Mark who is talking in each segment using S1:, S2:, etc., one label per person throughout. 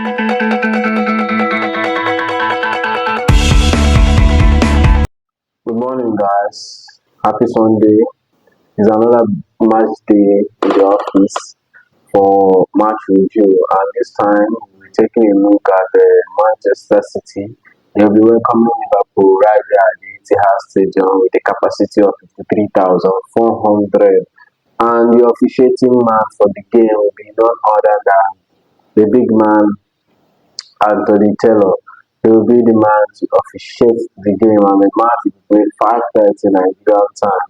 S1: Good morning, guys. Happy Sunday. It's another match day in the office for match review, and this time we're taking a look at Manchester City. They'll be welcoming Liverpool right there at the Etihad Stadium with a capacity of 53,400. And the officiating man for the game will be none other than the big man Anthony Taylor. He will be the man to officiate the game, and the match will be played 5:30 Nigerian time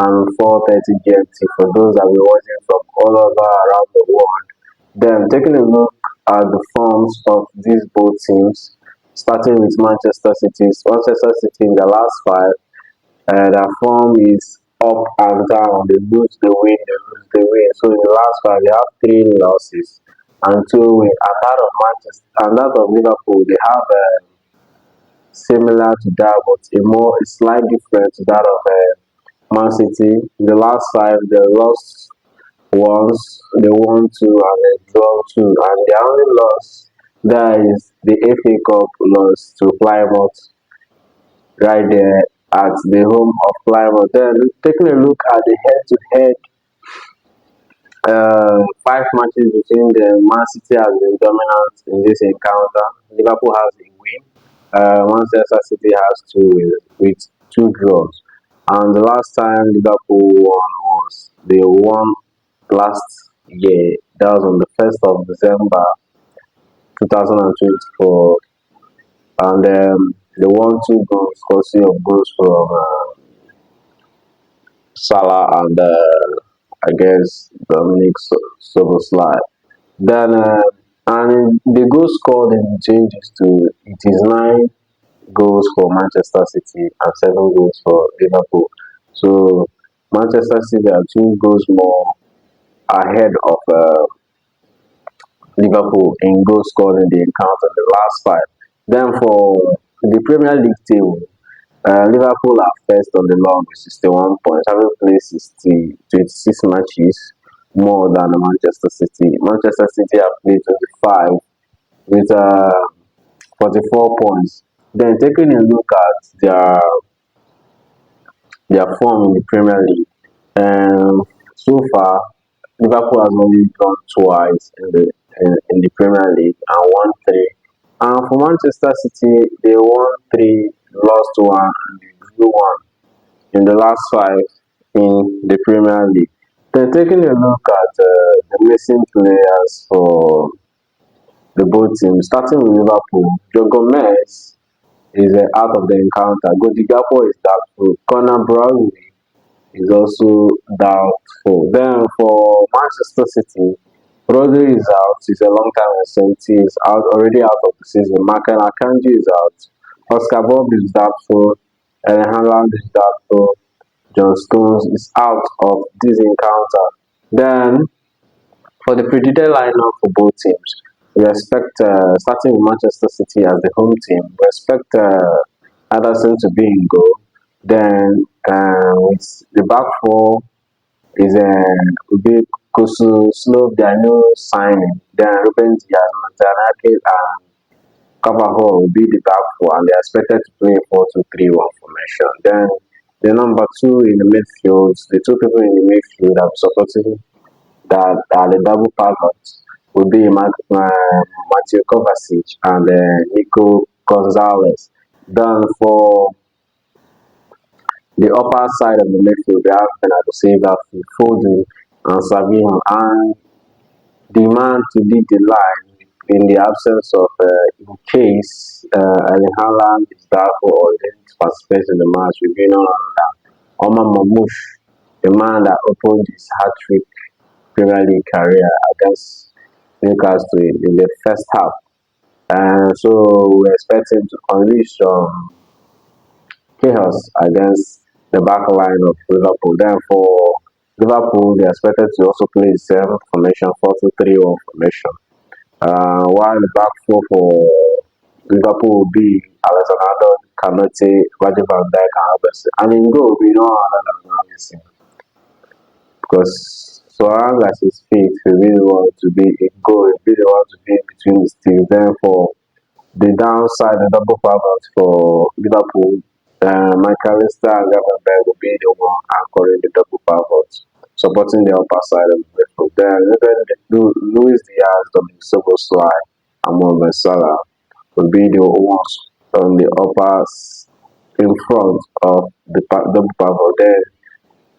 S1: and 4:30 GMT for those that will be watching from all over around the world. Then taking a look at the forms of these both teams, starting with Manchester City. Manchester City in the last five, their form is up and down. They lose, they win, they lose, they win. So in the last five, they have three losses and two wins. And that of Manchester and that of Liverpool, they have similar to that, but a slight difference to that of Man City. In the last five, they lost once, they won two, and they draw two. And the only loss there is the FA Cup loss to Plymouth right there at the home of Plymouth. Then taking a look at the head-to-head five matches between the Man City has been dominant in this encounter. Liverpool has a win. Manchester City has two wins with two draws. And the last time Liverpool won was they won last year. That was on the 1st of December 2024. And they won two goals, courtesy of goals from Salah and I guess Dominic Soboslai. Then and the goal scored in changes to it is 9 goals for Manchester City and 7 goals for Liverpool. So Manchester City are 2 goals more ahead of Liverpool in goals scored in the encounter the last five. Then for the Premier League table, Liverpool are first on the log with 61 points, having played 26 matches more than Manchester City. Manchester City have played 25 with 44 points. Then taking a look at their form in the Premier League, so far Liverpool has only drawn twice in the Premier League and won three. And for Manchester City, they won three, lost one, and they drew one in the last five in the Premier League. Then taking a look at the missing players for the both teams, starting with Liverpool, Joe Gomez is out of the encounter. Godigapo is doubtful. Conor Bradley is also doubtful. Then for Manchester City, Rodri is out. He's a long time absent. He is out already out of the season. Michael Akanji is out. Oscar Bob is doubtful. Ellen Haaland is doubtful. John Stones is out of this encounter. Then for the predicted lineup for both teams, we expect starting with Manchester City as the home team. We expect Ederson to be in goal. Then with the back four is will be Kusu Slow, their new signing. Then Ruben Diaz, Manzanaki, and Carvajal will be the back four, and they are expected to play 4-2-3-1 formation. Then the number two in the midfield, the two people in the midfield that are supporting that are the double pivots will be Matthew Kovacic and Nico Gonzalez. Then for the upper side of the midfield, they have Bernardo Silva, Foden, and Savinho, and the man to lead the line in the absence of, in case Erling Haaland is doubtful or didn't participate in the match, will be none other than Omar Mamouche, the man that opened his hat-trick Premier League career against Newcastle in the first half. And so we expect him to unleash some chaos against the back line of Liverpool. Then for Liverpool, they are expected to also play the same formation, 4-2-3-1 formation. While the back four for Liverpool will be Alexander Kanate, Virgil van Dijk, and Robertson. And in goal, we know another than Robertson because So long as his feet, he really want to be in goal, he really want to be between the sticks. Then for the downside, the double pivot for Liverpool, McAllister and Gravenberch will be the one anchoring the double pivot, supporting the upper side of the midfield. Then Luis Diaz, Dominic Soboslai, and Mohamed Salah will be the ones on the in front of the double pivot. Then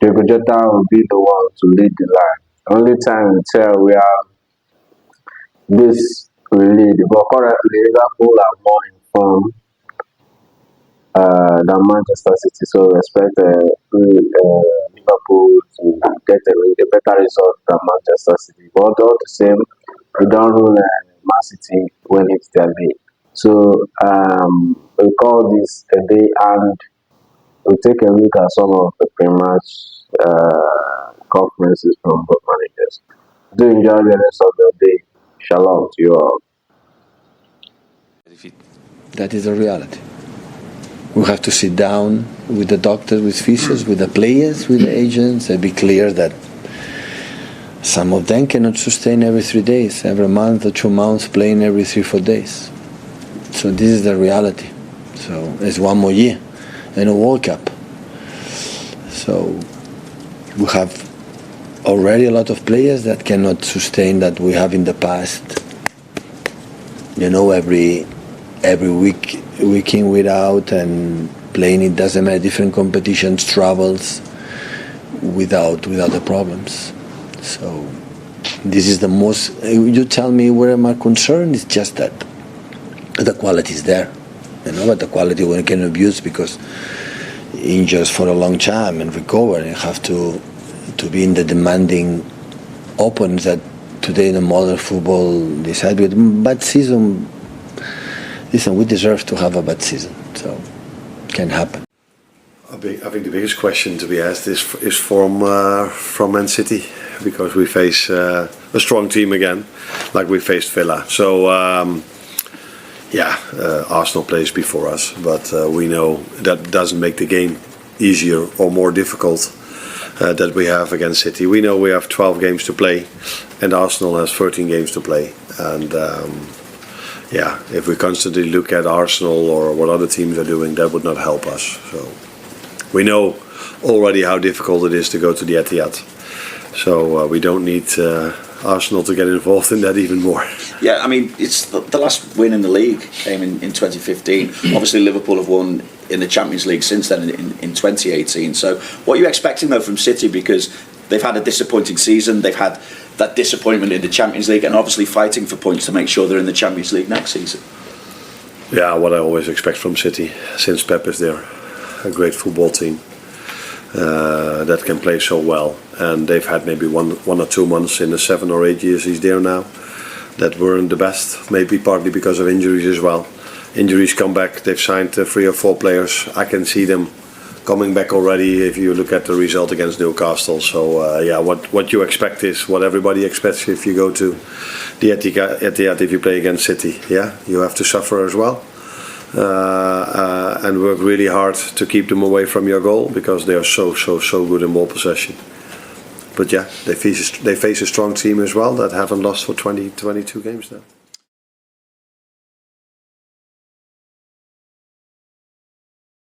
S1: Diego Jota will be the one to lead the line. Only time will tell where this will lead. But currently, Liverpool are more informed than Manchester City, so expect Liverpool to get a better result than Manchester City. But all the same, we don't rule Man City when it's their day. So we call this a day, and we'll take a look at some of the pre-match conferences from both managers. Do enjoy the rest of your day. Shalom to you all.
S2: That is the reality. We have to sit down with the doctors, with physios, with the players, with the agents, and be clear that some of them cannot sustain every 3 days, every month or 2 months, playing every 3-4 days. So this is the reality. So it's one more year and a World Cup. So we have already a lot of players that cannot sustain that we have in the past. Every week in, week out, and playing it doesn't matter, different competitions, travels, without the problems. So this is the most, you tell me where am I concerned, it's just that the quality is there, but the quality we can abuse because injured for a long time and recover and have to be in the demanding opponents that today in the modern football decide with bad season. Listen, we deserve to have a bad season, so it can happen.
S3: I think the biggest question to be asked is from Man City, because we face a strong team again, like we faced Villa. So Arsenal plays before us, but we know that doesn't make the game easier or more difficult that we have against City. We know we have 12 games to play, and Arsenal has 13 games to play, and if we constantly look at Arsenal or what other teams are doing, that would not help us. So we know already how difficult it is to go to the Etihad. So we don't need Arsenal to get involved in that even more.
S4: Yeah, I mean, it's the last win in the league came in 2015. Obviously, Liverpool have won in the Champions League since then in 2018. So what are you expecting, though, from City? Because they've had a disappointing season. They've had that disappointment in the Champions League, and obviously fighting for points to make sure they're in the Champions League next season.
S3: Yeah, what I always expect from City since Pep is there. A great football team that can play so well, and they've had maybe one or 2 months in the 7 or 8 years he's there now that weren't the best, maybe partly because of injuries as well. Injuries come back. They've signed 3 or 4 players. I can see them coming back already if you look at the result against Newcastle. So what you expect is what everybody expects if you go to the Etihad, if you play against City. Yeah, you have to suffer as well and work really hard to keep them away from your goal, because they are so good in ball possession. But yeah, they face a strong team as well that haven't lost for 22 games now.